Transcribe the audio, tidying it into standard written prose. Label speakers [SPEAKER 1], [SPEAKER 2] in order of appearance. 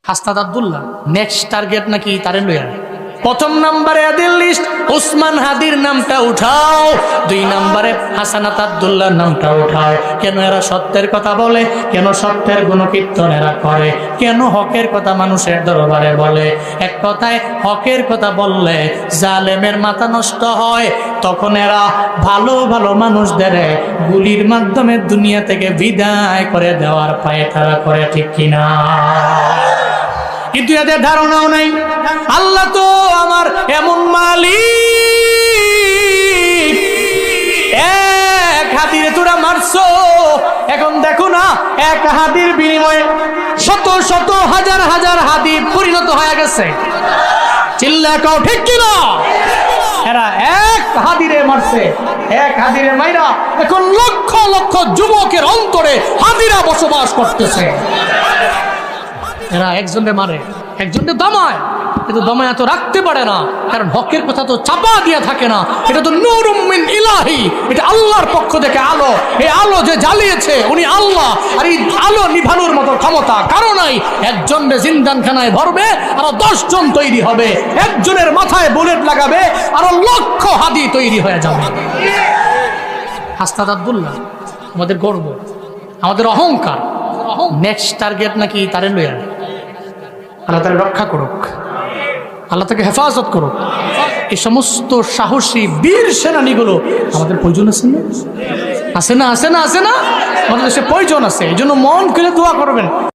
[SPEAKER 1] Hasnat Abdullah next target নাকি তারে লইয়া প্রথম নম্বরে এদের লিস্ট উসমান হাদির নামটা উঠাও, 2 নম্বরে হাসনাত আব্দুল্লাহর নামটা উঠাও। কেন এরা সত্যের কথা বলে, কেন সত্যের গুণকীর্তন এরা করে, কেন হকের কথা মানুষের দরবারে বলে। এক কথায় হকের কথা বললে জালেমের মাথা নষ্ট হয়, তখন এরা ভালো ভালো মানুষদের গুলির মাধ্যমে দুনিয়া থেকে বিদায় করে দেওয়ার পায়ে তারা করে, ঠিক কিনা? কিন্তু এদের ধারণাও নাই আল্লাহ তো আমার এমন মালিক, এক হাতিরে তোরা মারছো, এখন দেখো না এক হাতির বিনিময়ে শত শত হাজার হাজার হাতি পরিণত হয়ে গেছে। চিল্লা কাও ঠিক কিনা? এরা এক হাতিরে মারছে, এক হাতিরে মাইরা এখন লক্ষ লক্ষ যুবকের অন্তরে হাতিরা বসবাস করতেছে। এরা একজনকে মারে, একজনকে দমায়, কিন্তু দমায় এত রাখতে পারে না, কারণ হকের কথা তো চাপা দিয়া থাকে না। এটা তো নূরুম মিন ইলাহি, এটা আল্লাহর পক্ষ থেকে আলো। এই আলো যে জ্বালিয়েছে উনি আল্লাহ, আর এই আলো নিভানোর মতো ক্ষমতা কারো নাই। একজনকে জিন্দানখানায় ভরবে আরো 10 জন তৈরি হবে, একজনের মাথায় বুলেট লাগাবে আরো লক্ষ হাদি তৈরি হয়ে যাবে। হাসনাত আব্দুল্লাহ আমাদের গর্ব, আমাদের অহংকার। নেক্সট টার্গেট নাকি তারে লইয়া। আল্লাহ তাকে রক্ষা করুক, আল্লাহ তাকে হেফাজত করুক। এই সমস্ত সাহসী বীর সেনানীগুলো আমাদের প্রয়োজন আছে না? আছে না? আছে না? আছে না? আমাদের দেশে প্রয়োজন আছে। এই জন্য মন খুলে দোয়া করবেন।